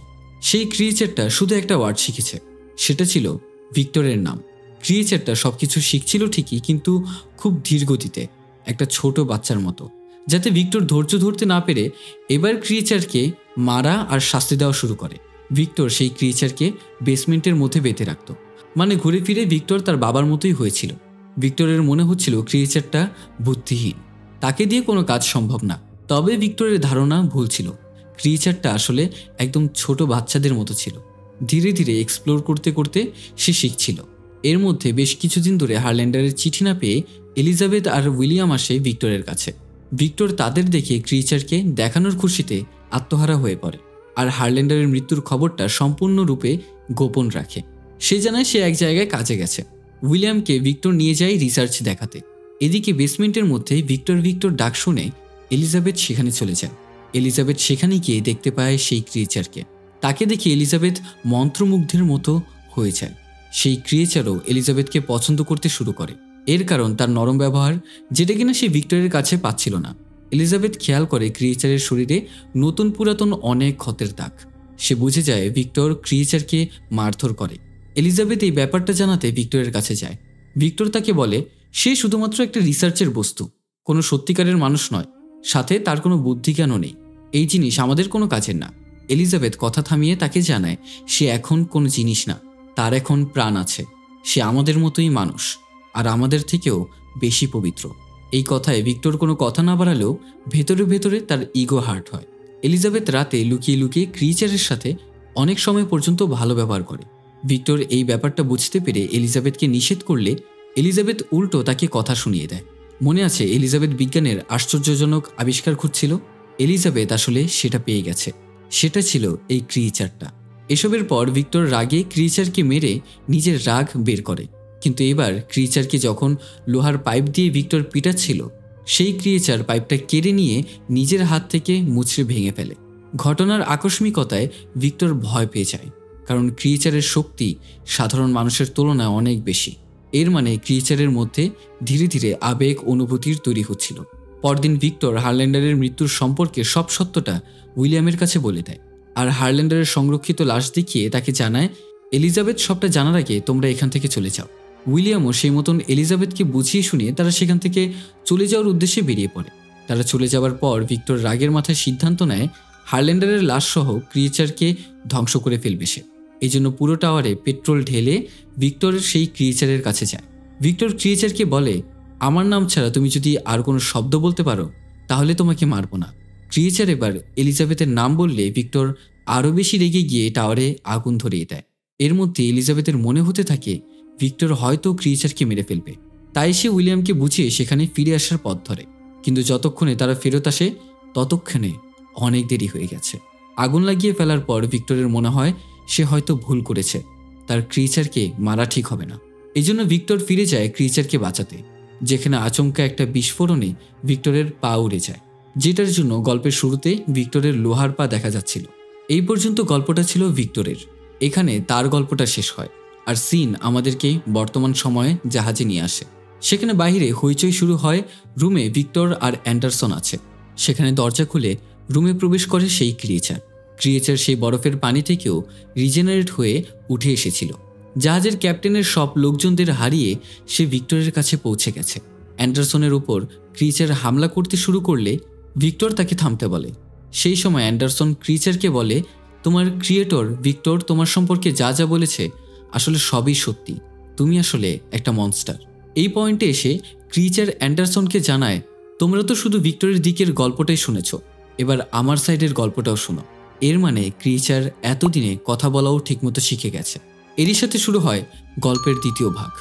সেই ক্রিয়েচারটা শুধু একটা ওয়ার্ড শিখেছে, সেটা ছিল ভিক্টরের নাম। ক্রিয়েচারটা সবকিছু শিখছিল ঠিকই, কিন্তু খুব ধীর গতিতে, একটা ছোট বাচ্চার মতো। যাতে ভিক্টর ধৈর্য ধরতে না পেরে এবার ক্রিয়েচারকে মারা আর শাস্তি দেওয়া শুরু করে। ভিক্টর সেই ক্রিয়েচারকে বেসমেন্টের মধ্যে বেঁধে রাখত, মানে ঘুরে ফিরে ভিক্টর তার বাবার মতোই হয়েছিল। ভিক্টরের মনে হচ্ছিল ক্রিয়েচারটা বুদ্ধিহীন, তাকে দিয়ে কোনো কাজ সম্ভব না। তবে ভিক্টরের ধারণা ভুল ছিল, ক্রিয়েচারটা আসলে একদম ছোট বাচ্চাদের মতো ছিল। ধীরে ধীরে এক্সপ্লোর করতে করতে সে শিখছিল। এর মধ্যে বেশ কিছুদিন ধরে হার্ল্যান্ডারের চিঠি না পেয়ে এলিজাবেথ আর উইলিয়াম আসে ভিক্টরের কাছে। ভিক্টর তাদের দেখে ক্রিয়েচারকে দেখানোর খুশিতে আত্মহারা হয়ে পড়ে, আর হার্ল্যান্ডারের মৃত্যুর খবরটা সম্পূর্ণরূপে গোপন রাখে। সে জানায় সে এক জায়গায় কাজে গেছে। উইলিয়ামকে ভিক্টর নিয়ে যায় রিসার্চ দেখাতে। এদিকে বেসমেন্টের মধ্যে ভিক্টর ডাক শুনে এলিজাবেথ সেখানে চলে যায়। এলিজাবেথ সেখানে গিয়ে দেখতে পায় সেই ক্রিয়েচারকে। তাকে দেখে এলিজাবেথ মন্ত্রমুগ্ধের মতো হয়ে যায়। সেই ক্রিয়েচারও এলিজাবেথকে পছন্দ করতে শুরু করে। এর কারণ তার নরম ব্যবহার, যেটা কিনা সে ভিক্টরের কাছে পাচ্ছিল না। এলিজাবেথ খেয়াল করে ক্রিয়েচারের শরীরে নতুন পুরাতন অনেক ক্ষতের দাগ। সে বুঝে যায় ভিক্টর ক্রিয়েচারকে মারধর করে। এলিজাবেথ এই ব্যাপারটা জানাতে ভিক্টরের কাছে যায়। ভিক্টর তাকে বলে সে শুধুমাত্র একটা রিসার্চের বস্তু, কোনো সত্যিকারের মানুষ নয়, সাথে তার কোনো বুদ্ধিজ্ঞানও নেই। এই জিনিস আমাদের কোনো কাজের না। এলিজাবেথ কথা থামিয়ে তাকে জানায় সে এখন কোনো জিনিস না, তার এখন প্রাণ আছে। সে আমাদের মতোই মানুষ, আর আমাদের থেকেও বেশি পবিত্র। এই কথায় ভিক্টর কোনো কথা না বাড়ালেও ভেতরে ভেতরে তার ইগো হার্ট হয়। এলিজাবেথ রাতে লুকিয়ে লুকিয়ে ক্রিয়েচারের সাথে অনেক সময় পর্যন্ত ভালো ব্যবহার করে। ভিক্টর এই ব্যাপারটা বুঝতে পেরে এলিজাবেথকে নিষেধ করলে এলিজাবেথ উল্টো তাকে কথা শুনিয়ে দেয়। মনে আছে এলিজাবেথ বিজ্ঞানের আশ্চর্যজনক আবিষ্কার খুঁজছিল? এলিজাবেথ আসলে সেটা পেয়ে গেছে। সেটা ছিল এই ক্রিয়েচারটা। এসবের পর ভিক্টর রাগে ক্রিয়েচারকে মেরে নিজের রাগ বের করে, কিন্তু এবার ক্রিয়েচারকে যখন লোহার পাইপ দিয়ে ভিক্টর পিটাচ্ছিল, সেই ক্রিয়েচার পাইপটা কেড়ে নিয়ে নিজের হাত থেকে মুচড়ে ভেঙে ফেলে। ঘটনার আকস্মিকতায় ভিক্টর ভয় পেয়ে যায়, কারণ ক্রিয়েচারের শক্তি সাধারণ মানুষের তুলনায় অনেক বেশি। এর মানে ক্রিয়েচারের মধ্যে ধীরে ধীরে আবেগ অনুভূতির তৈরি হচ্ছিল। পরদিন ভিক্টর হারল্যান্ডারের মৃত্যুর সম্পর্কে সব সত্যটা উইলিয়ামের কাছে বলে দেয়, আর হারল্যান্ডারের সংরক্ষিত লাশ দেখিয়ে তাকে জানায়, এলিজাবেথ সবটা জানার আগে তোমরা এখান থেকে চলে যাও। উইলিয়ামও সেই মতন এলিজাবেথকে বুঝিয়ে শুনিয়ে তারা সেখান থেকে চলে যাওয়ার উদ্দেশ্যে বেরিয়ে পড়ে। তারা চলে যাওয়ার পর ভিক্টর রাগের মাথায় সিদ্ধান্ত নেয় হারল্যান্ডারের লাশসহ ক্রিয়েচারকে ধ্বংস করে ফেলবে সে। এই জন্য পুরো টাওয়ারে পেট্রোল ঢেলে ভিক্টরের সেই ক্রিয়েচারের কাছে যায়। ভিক্টর ক্রিয়েচারকে বলে, আমার নাম ছাড়া তুমি যদি আর কোনো শব্দ বলতে পারো তাহলে তোমাকে মারবো না। ক্রিয়েচার এবার এলিজাবেথের নাম বললে ভিক্টর আরও বেশি রেগে গিয়ে টাওয়ারে আগুন ধরিয়ে দেয়। এর মধ্যে এলিজাবেথের মনে হতে থাকে ভিক্টর হয়তো ক্রিয়েচারকে মেরে ফেলবে, তাই সে উইলিয়ামকে বুঝিয়ে সেখানে ফিরে আসার পথ ধরে। কিন্তু যতক্ষণে তারা ফেরত আসে ততক্ষণে অনেক দেরি হয়ে গেছে। আগুন লাগিয়ে ফেলার পর ভিক্টরের মনে হয় সে হয়তো ভুল করেছে, তার ক্রিয়েচারকে মারা ঠিক হবে না। এই জন্য ভিক্টর ফিরে যায় ক্রিয়েচারকে বাঁচাতে, যেখানে আচমকা একটা বিস্ফোরণে ভিক্টরের পা উড়ে যায়, যেটার জন্য গল্পের শুরুতে ভিক্টরের লোহার পা দেখা যাচ্ছিল। এই পর্যন্ত গল্পটা ছিল ভিক্টরের, এখানে তার গল্পটা শেষ হয়, আর সিন আমাদেরকে বর্তমান সময়ে জাহাজে নিয়ে আসে। সেখানে বাইরে হইচই শুরু হয়। রুমে ভিক্টর আর অ্যান্ডারসন আছে। সেখানে দরজা খুলে রুমে প্রবেশ করে সেই ক্রিয়েচার সেই বরফের পানি থেকেও রিজেনারেট হয়ে উঠে এসেছিল। জাহাজের ক্যাপ্টেনের সব লোকজনদের হারিয়ে সে ভিক্টরের কাছে পৌঁছে গেছে। অ্যান্ডারসনের উপর ক্রিয়েচার হামলা করতে শুরু করলে ভিক্টর তাকে থামতে বলে। সেই সময় অ্যান্ডারসন ক্রিয়েচারকে বলে, তোমার ক্রিয়েটর ভিক্টর তোমার সম্পর্কে যা যা বলেছে আসলে সবই সত্যি, তুমি আসলে একটা মনস্টার। এই পয়েন্টে এসে ক্রিয়েচার অ্যান্ডারসনকে জানায়, তোমরা তো শুধু ভিক্টরের দিকের গল্পটাই শুনেছ, এবার আমার সাইডের গল্পটাও শোনো। এর মানে ক্রিয়েচার এতদিনে কথা বলাও ঠিকমতো শিখে গেছে। এরই সাথে শুরু হয় গল্পের দ্বিতীয় ভাগ,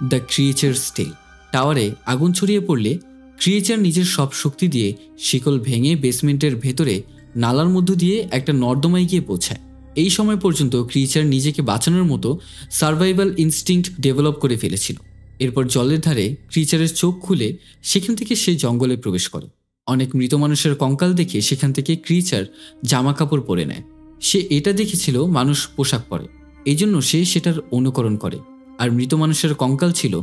দ্য ক্রিয়েচারস টেল। টাওয়ারে আগুন ছড়িয়ে পড়লে ক্রিয়েচার নিজের সব শক্তি দিয়ে শিকল ভেঙে বেসমেন্টের ভেতরে নালার মধ্য দিয়ে একটা নর্দমায় গিয়ে পৌঁছায়। এই সময় পর্যন্ত ক্রিয়েচার নিজেকে বাঁচানোর মতো সার্ভাইভাল ইনস্টিংক্ট ডেভেলপ করে ফেলেছিল। এরপর জলের ধারে ক্রিয়েচারের চোখ খুলে সেখান থেকে সে জঙ্গলে প্রবেশ করে। অনেক মৃত মানুষের কঙ্কাল দেখে সেখান থেকে ক্রিয়েচার জামা কাপড় পরে নেয়। সে এটা দেখেছিল মানুষ পোশাক পরে, এই জন্য সে সেটার অনুকরণ করে। আর মৃত মানুষের কঙ্কাল ছিল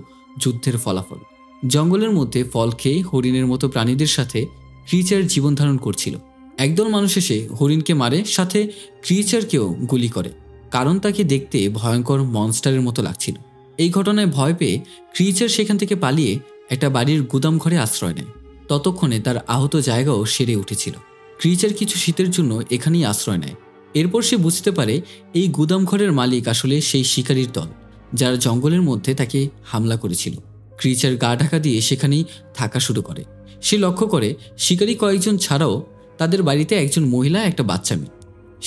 যুদ্ধের ফলাফল। জঙ্গলের মধ্যে ফল খেয়ে হরিণের মতো প্রাণীদের সাথে ক্রিয়েচার জীবন ধারণ করছিল। একদল মানুষ এসে হরিণকে মারে, সাথে ক্রিয়েচারকেও গুলি করে, কারণ তাকে দেখতে ভয়ঙ্কর মনস্টারের মতো লাগছিল। এই ঘটনায় ভয় পেয়ে ক্রিয়েচার সেখান থেকে পালিয়ে একটা বাড়ির গুদাম ঘরে আশ্রয় নেয়। ততক্ষণে তার আহত জায়গাও সেরে উঠেছিল। ক্রিয়েচার কিছু শীতের জন্য এখানেই আশ্রয় নেয়। এরপর সে বুঝতে পারে এই গুদাম ঘরের মালিক আসলে সেই শিকারীর দল, যারা জঙ্গলের মধ্যে তাকে হামলা করেছিল। ক্রিয়েচার গা ঢাকা দিয়ে সেখানেই থাকা শুরু করে। সে লক্ষ্য করে শিকারী কয়েকজন ছাড়াও তাদের বাড়িতে একজন মহিলা, একটা বাচ্চা মেয়ে,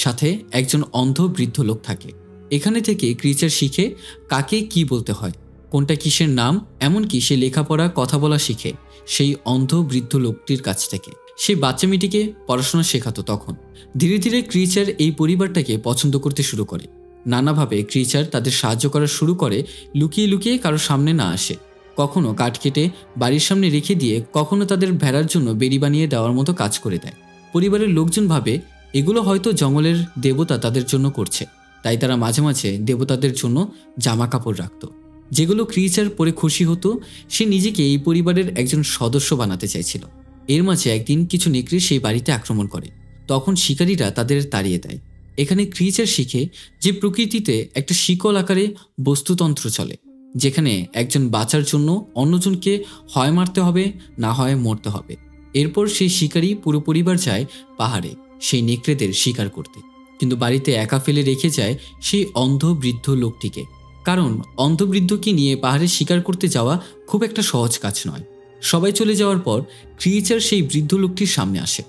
সাথে একজন অন্ধ বৃদ্ধ লোক থাকে। এখানে থেকে ক্রিয়েচার শিখে কাকে কি বলতে হয়, কোনটা কিসের নাম, এমনকি সে লেখাপড়া কথা বলা শিখে সেই অন্ধ বৃদ্ধ লোকটির কাছ থেকে। সেই বাচ্চা মেয়েটিকে পড়াশোনা শেখাতো। তখন ধীরে ধীরে ক্রিয়েচার এই পরিবারটাকে পছন্দ করতে শুরু করে। নানাভাবে ক্রিয়েচার তাদের সাহায্য করা শুরু করে, লুকিয়ে লুকিয়ে কারো সামনে না আসে। কখনো কাঠ কেটে বাড়ির সামনে রেখে দিয়ে কখনো তাদের ভেড়ার জন্য বেড়ি বানিয়ে দেওয়ার মতো কাজ করে দেয়। পরিবারের লোকজন ভাবে এগুলো হয়তো জঙ্গলের দেবতা তাদের জন্য করছে, তাই তারা মাঝে মাঝে দেবতাদের জন্য জামা কাপড় রাখত, যেগুলো ক্রিয়েচার পরে খুশি হতো। সে নিজেকে এই পরিবারের একজন সদস্য বানাতে চাইছিল। এর মাঝে একদিন কিছু নেকড়ে সেই বাড়িতে আক্রমণ করে। তখন শিকারীরা তাদের তাড়িয়ে দেয়। এখানে ক্রিয়েচার শিখে যে প্রকৃতিতে একটা শিকল আকারে বস্তুতন্ত্র চলে, যেখানে একজন বাঁচার জন্য অন্যজনকে হয় মারতে হবে, না হয় মরতে হবে। এরপর সেই শিকারী পুরো পরিবার যায় পাহাড়ে সেই নেকড়েদের শিকার করতে, কিন্তু বাড়িতে একা ফেলে রেখে যায় সেই অন্ধ বৃদ্ধ লোকটিকে। কারণ অন্ধ বৃদ্ধকে নিয়ে পাহাড়ে শিকার করতে যাওয়া খুব একটা সহজ কাজ নয়। সবাই চলে যাওয়ার পর ক্রিয়েচার সেই বৃদ্ধ লোকটির সামনে আসে।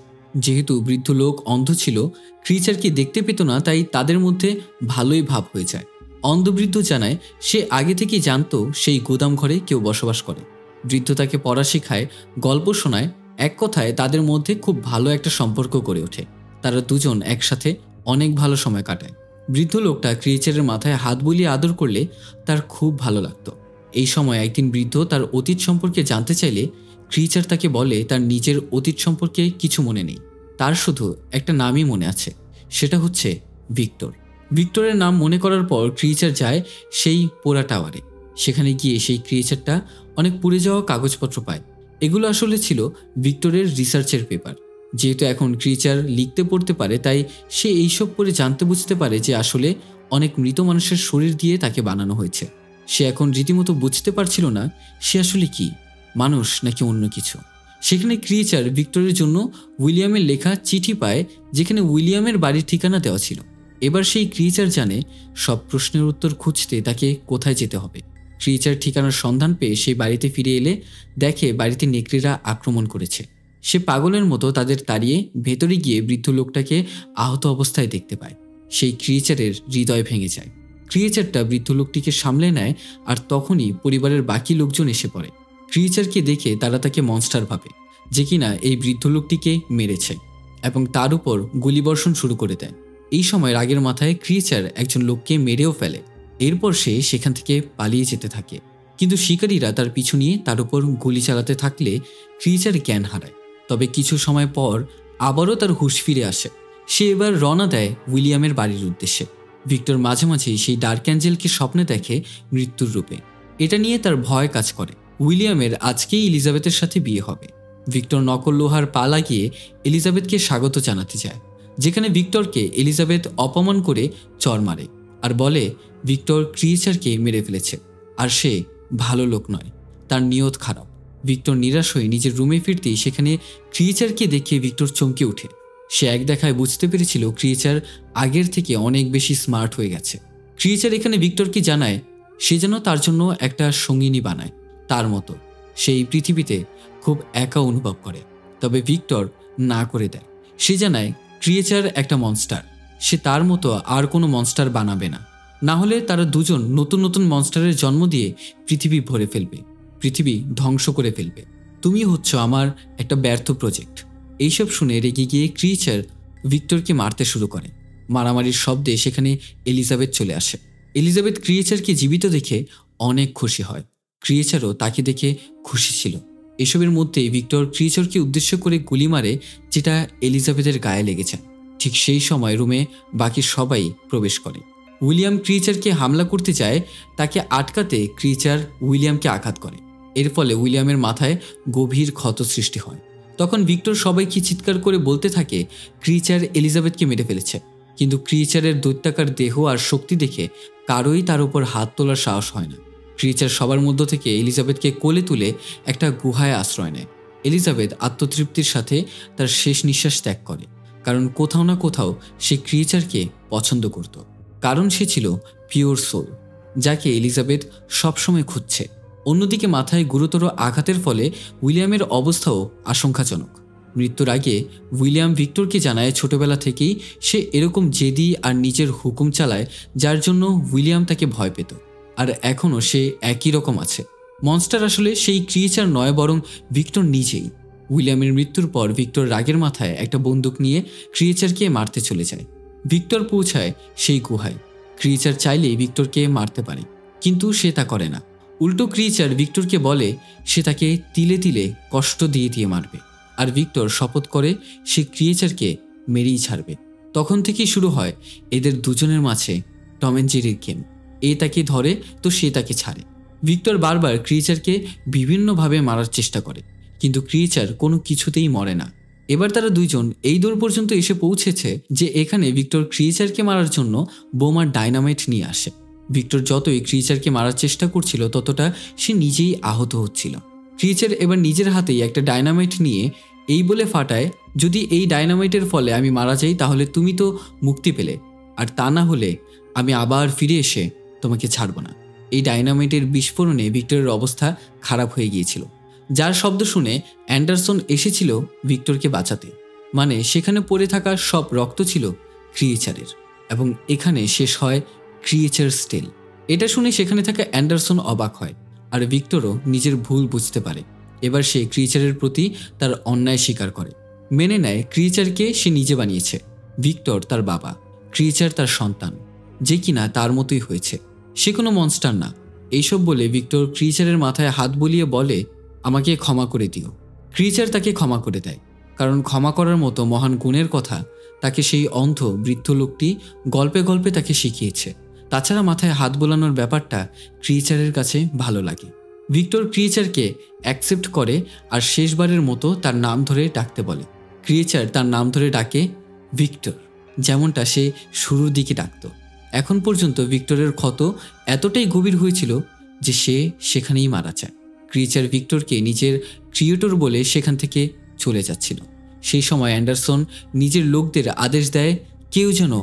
যেহেতু বৃদ্ধ লোক অন্ধ ছিল, ক্রিয়েচারকে দেখতে পেত না, তাই তাদের মধ্যে ভালোই ভাব হয়ে যায়। অন্ধবৃদ্ধ জানায় সে আগে থেকেই জানতো সেই গুদাম ঘরে কেউ বসবাস করে। বৃদ্ধ তাকে পড়া শেখায়, গল্প শোনায়, এক কথায় তাদের মধ্যে খুব ভালো একটা সম্পর্ক গড়ে ওঠে। তারা দুজন একসাথে অনেক ভালো সময় কাটায়। বৃদ্ধ লোকটা ক্রিয়েচারের মাথায় হাত বুলিয়ে আদর করলে তার খুব ভালো লাগতো। এই সময় একদিন বৃদ্ধ তার অতীত সম্পর্কে জানতে চাইলে ক্রিয়েচার তাকে বলে তার নিজের অতীত সম্পর্কে কিছু মনে নেই, তার শুধু একটা নামই মনে আছে, সেটা হচ্ছে ভিক্টর। ভিক্টরের নাম মনে করার পর ক্রিয়েচার যায় সেই পোড়া টাওয়ারে। সেখানে গিয়ে সেই ক্রিয়েচারটা অনেক পুড়ে যাওয়া কাগজপত্র পায়। এগুলো আসলে ছিল ভিক্টরের রিসার্চের পেপার। যেহেতু এখন ক্রিয়েচার লিখতে পড়তে পারে, তাই সে এইসব পড়ে জানতে বুঝতে পারে যে আসলে অনেক মৃত মানুষের শরীর দিয়ে তাকে বানানো হয়েছে। সে এখন রীতিমতো বুঝতে পারছিল না সে আসলে কি, মানুষ নাকি অন্য কিছু। সেখানে ক্রিয়েচার ভিক্টরের জন্য উইলিয়ামের লেখা চিঠি পায়, যেখানে উইলিয়ামের বাড়ির ঠিকানা দেওয়া ছিল। এবার সেই ক্রিয়েচার জানে সব প্রশ্নের উত্তর খুঁজতে তাকে কোথায় যেতে হবে। ক্রিয়েচার ঠিকানার সন্ধান পেয়ে সেই বাড়িতে ফিরে এলে দেখে বাড়িতে নেকড়েরা আক্রমণ করেছে। সে পাগলের মতো তাদের তাড়িয়ে ভেতরে গিয়ে বৃদ্ধ লোকটাকে আহত অবস্থায় দেখতে পায়। সেই ক্রিয়েচারের হৃদয় ভেঙে যায়। ক্রিয়েচারটা বৃদ্ধ লোকটিকে সামলে নেয়, আর তখনই পরিবারের বাকি লোকজন এসে পড়ে। ক্রিয়েচারকে দেখে তারা তাকে মনস্টার ভাবে, যে কিনা এই বৃদ্ধ লোকটিকে মেরেছে, এবং তার উপর গুলিবর্ষণ শুরু করে দেয়। এই সময় রাগের মাথায় ক্রিয়েচার একজন লোককে মেরেও ফেলে। এরপর সে সেখান থেকে পালিয়ে যেতে থাকে, কিন্তু শিকারীরা তার পিছু নিয়ে তার উপর গুলি চালাতে থাকলে ক্রিয়েচার জ্ঞান হারায়। তবে কিছু সময় পর আবারও তার হুঁশ ফিরে আসে। সে এবার রওনা দেয় উইলিয়ামের বাড়ির উদ্দেশ্যে। ভিক্টর মাঝে মাঝে সেই ডার্ক অ্যাঞ্জেলকে স্বপ্নে দেখে মৃত্যুর রূপে। এটা নিয়ে তার ভয় কাজ করে। উইলিয়ামের আজকেই এলিজাবেথের সাথে বিয়ে হবে। ভিক্টর নকল লোহার পা লাগিয়ে এলিজাবেথকে স্বাগত জানাতে যায়, যেখানে ভিক্টরকে এলিজাবেথ অপমান করে চর মারে আর বলে ভিক্টর ক্রিয়েচারকে মেরে ফেলেছে, আর সে ভালো লোক নয়, তার নিয়ত খারাপ। ভিক্টর নিরাশ হয়ে নিজের রুমে ফিরতেই সেখানে ক্রিয়েচারকে দেখে ভিক্টর চমকে ওঠে। সে এক দেখায় বুঝতে পেরেছিল ক্রিয়েচার আগের থেকে অনেক বেশি স্মার্ট হয়ে গেছে। ক্রিয়েচার এখানে ভিক্টরকে জানায় সে যেন তার জন্য একটা সঙ্গিনী বানায়, তার মতো সেই পৃথিবীতে খুব একা অনুভব করে। তবে ভিক্টর না করে দেয়। সে জানায় ক্রিয়েচার একটা মনস্টার, সে তার মতো আর কোনো মনস্টার বানাবে না, না হলে তারা দুজন নতুন নতুন মনস্টারের জন্ম দিয়ে পৃথিবী ভরে ফেলবে, পৃথিবী ধ্বংস করে ফেলবে। তুমি হচ্ছ আমার একটা ব্যর্থ প্রজেক্ট। এইসব শুনে রেগে গিয়ে ক্রিয়েচার ভিক্টরকে মারতে শুরু করে। মারামারির শব্দে সেখানে এলিজাবেথ চলে আসে। এলিজাবেথ ক্রিয়েচারকে জীবিত দেখে অনেক খুশি হয়। ক্রিয়েচারও তাকে দেখে খুশি ছিল। এসবের মধ্যে ভিক্টর ক্রিয়েচারকে উদ্দেশ্য করে গুলি মারে, যেটা এলিজাবেথের গায়ে লেগেছে। ঠিক সেই সময় রুমে বাকি সবাই প্রবেশ করে। উইলিয়াম ক্রিয়েচারকে হামলা করতে যায়, তাকে আটকাতে ক্রিয়েচার উইলিয়ামকে আঘাত করে। এর ফলে উইলিয়ামের মাথায় গভীর ক্ষত সৃষ্টি হয়। তখন ভিক্টর সবাইকে চিৎকার করে বলতে থাকে ক্রিয়েচার এলিজাবেথকে মেরে ফেলেছে, কিন্তু ক্রিয়েচারের দৈত্যাকার দেহ আর শক্তি দেখে কারোই তার উপর হাত তোলার সাহস হয় না। ক্রিয়েচার সবার মধ্য থেকে এলিজাবেথকে কোলে তুলে একটা গুহায় আশ্রয় নেয়। এলিজাবেথ আত্মতৃপ্তির সাথে তার শেষ নিঃশ্বাস ত্যাগ করে, কারণ কোথাও না কোথাও সে ক্রিয়েচারকে পছন্দ করত, কারণ সে ছিল পিওর সোল, যাকে এলিজাবেথ সবসময় খুঁজছে। অন্যদিকে মাথায় গুরুতর আঘাতের ফলে উইলিয়ামের অবস্থাও আশঙ্কাজনক। মৃত্যুর আগে উইলিয়াম ভিক্টরকে জানায় ছোটবেলা থেকেই সে এরকম জেদি আর নিজের হুকুম চালায়, যার জন্য উইলিয়াম তাকে ভয় পেত, আর এখনও সে একই রকম আছে। মনস্টার আসলে সেই ক্রিয়েচার নয়, বরং ভিক্টর নিজেই। উইলিয়ামের মৃত্যুর পর ভিক্টর রাগের মাথায় একটা বন্দুক নিয়ে ক্রিয়েচারকে মারতে চলে যায়। ভিক্টর পৌঁছায় সেই গুহায়। ক্রিয়েচার চাইলেই ভিক্টরকে মারতে পারে, কিন্তু সে তা করে না। উল্টো ক্রিয়েচার ভিক্টরকে বলে সে তাকে তিলে তিলে কষ্ট দিয়ে দিয়ে মারবে, আর ভিক্টর শপথ করে সে ক্রিয়েচারকে মেরেই ছাড়বে। তখন থেকেই শুরু হয় এদের দুজনের মাঝে টম অ্যান্ড জেরির গেম। এ তাকে ধরে তো সে তাকে ছাড়ে। ভিক্টর বারবার ক্রিয়েচারকে বিভিন্নভাবে মারার চেষ্টা করে, কিন্তু ক্রিয়েচার কোনো কিছুতেই মরে না। এবার তারা দুইজন এই দূর পর্যন্ত এসে পৌঁছেছে যে এখানে ভিক্টর ক্রিয়েচারকে মারার জন্য বোমার ডাইনামাইট নিয়ে আসে। ভিক্টর যতই ক্রিয়েচারকে মারার চেষ্টা করছিল, ততটা সে নিজেই আহত হচ্ছিল। ক্রিয়েচার এবার নিজের হাতেই একটা ডাইনামাইট নিয়ে এই বলে ফাটায়, যদি এই ডাইনামাইটের ফলে আমি মারা যাই তাহলে তুমি তো মুক্তি পেলে, আর তা না হলে আমি আবার ফিরে এসে তোমাকে ছাড়ব না। এই ডাইনামাইটের বিস্ফোরণে ভিক্টরের অবস্থা খারাপ হয়ে গিয়েছিল, যার শব্দ শুনে অ্যান্ডারসন এসেছিল ভিক্টরকে বাঁচাতে। মানে সেখানে পড়ে থাকা সব রক্ত ছিল ক্রিয়েচারের। এবং এখানে শেষ হয় ক্রিয়েচার্স টেল। এটা শুনে সেখানে থাকা অ্যান্ডারসন অবাক হয়, আর ভিক্টরও নিজের ভুল বুঝতে পারে। এবার সে ক্রিয়েচারের প্রতি তার অন্যায় স্বীকার করে, মেনে নেয় ক্রিয়েচারকে সে নিজে বানিয়েছে। ভিক্টর তার বাবা, ক্রিয়েচার তার সন্তান, যে কিনা তার মতোই হয়েছে। সে কোনো মনস্টার না। এইসব বলে ভিক্টর ক্রিয়েচারের মাথায় হাত বুলিয়ে বলে, আমাকে ক্ষমা করে দিও। ক্রিয়েচার তাকে ক্ষমা করে দেয়, কারণ ক্ষমা করার মতো মহান গুণের কথা তাকে সেই অন্ধ বৃদ্ধ লোকটি গল্পে গল্পে তাকে শিখিয়েছে। তাছাড়া মাথায় হাত বোলানোর ব্যাপারটা ক্রিয়েচারের কাছে ভালো লাগে। ভিক্টর ক্রিয়েচারকে অ্যাকসেপ্ট করে আর শেষবারের মতো তার নাম ধরে ডাকতে বলে। ক্রিয়েচার তার নাম ধরে ডাকে ভিক্টর, যেমনটা সে শুরুর দিকে ডাকত। এখন পর্যন্ত ভিক্টরের ক্ষত এতটাই গভীর হয়েছিল যে সে সেখানেই মারা যায়। ক্রিয়েচার ভিক্টরকে নিজের ক্রিয়েটর বলে সেখান থেকে চলে যাচ্ছিল। সেই সময় অ্যান্ডারসন নিজের লোকদের আদেশ দেয় কেউ যেন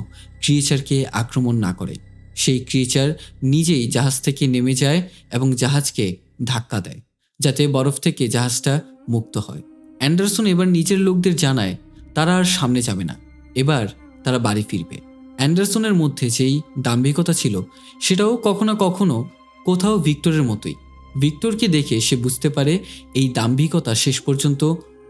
ক্রিয়েচারকে আক্রমণ না করে। সেই ক্রিয়েচার নিজেই জাহাজ থেকে নেমে যায় এবং জাহাজকে ধাক্কা দেয়, যাতে বরফ থেকে জাহাজটা মুক্ত হয়। অ্যান্ডারসন এবার নিজের লোকদের জানায় তারা আর সামনে যাবে না, এবার তারা বাড়ি ফিরবে। অ্যান্ডারসনের মধ্যে যেই দাম্ভিকতা ছিল সেটাও কখনো কখনো কোথাও ভিক্টরের মতোই। ভিক্টরকে দেখে সে বুঝতে পারে এই দাম্ভিকতা শেষ পর্যন্ত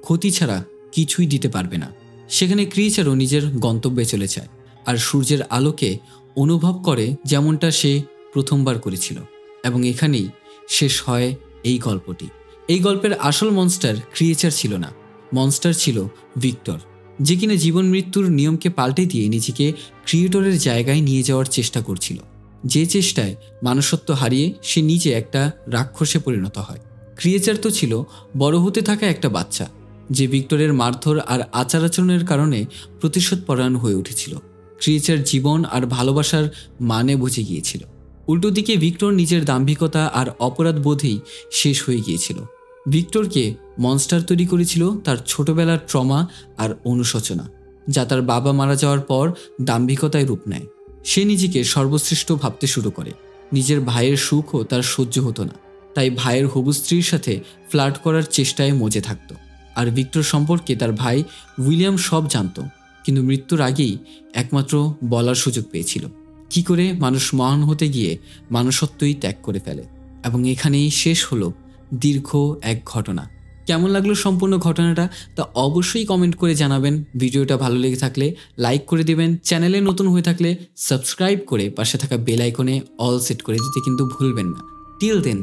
ক্ষতি ছাড়া কিছুই দিতে পারবে না। সেখানে ক্রিয়েচারও নিজের গন্তব্যে চলে যায় আর সূর্যের আলোকে অনুভব করে, যেমনটা সে প্রথমবার করেছিল। এবং এখানেই শেষ হয় এই গল্পটি। এই গল্পের আসল মনস্টার ক্রিয়েচার ছিল না, মনস্টার ছিল ভিক্টর, যে কিনা জীবন মৃত্যুর নিয়মকে পাল্টে দিয়ে নিজেকে ক্রিয়েটরের জায়গায় নিয়ে যাওয়ার চেষ্টা করছিল। যে চেষ্টায় মানুষত্ব হারিয়ে সে নিজে একটা রাক্ষসে পরিণত হয়। ক্রিয়েচার তো ছিল বড় হতে থাকা একটা বাচ্চা, যে ভিক্টরের মারধর আর আচার আচরণের কারণে প্রতিশোধ পরায়ণ হয়ে উঠেছিল। ক্রিয়েচার জীবন আর ভালোবাসার মানে বুঝে গিয়েছিল। উল্টো দিকে ভিক্টর নিজের দাম্ভিকতা আর অপরাধ বোধেই শেষ হয়ে গিয়েছিল। ভিক্টরকে মনস্টার তৈরি করেছিল তার ছোটবেলার ট্রমা আর অনুশোচনা, যা তার বাবা মারা যাওয়ার পর দাম্ভিকতায় রূপ নেয়। সে নিজেকে সর্বশ্রেষ্ঠ ভাবতে শুরু করে। নিজের ভাইয়ের সুখও তার সহ্য হতো না, তাই ভাইয়ের হবু স্ত্রীর সাথে ফ্লার্ট করার চেষ্টায় মজে থাকত। আর ভিক্টর সম্পর্কে তার ভাই উইলিয়াম সব জানত, কিন্তু মৃত্যুর আগেই একমাত্র বলার সুযোগ পেয়েছিল কি করে মানুষ মহান হতে গিয়ে মানুষত্বই ত্যাগ করে ফেলে। এবং এখানেই শেষ হলো দীর্ঘ এক ঘটনা। কেমন লাগলো সম্পূর্ণ ঘটনাটা তা অবশ্যই কমেন্ট করে জানাবেন। ভিডিওটা ভালো লেগে থাকলে লাইক করে দিবেন। চ্যানেলে নতুন হয়ে থাকলে সাবস্ক্রাইব করে পাশে থাকা বেল আইকনে অল সেট করে দিতে কিন্তু ভুলবেন না। টিল দেন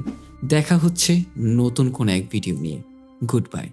দেখা হচ্ছে নতুন কোনো এক ভিডিও নিয়ে। Good bye.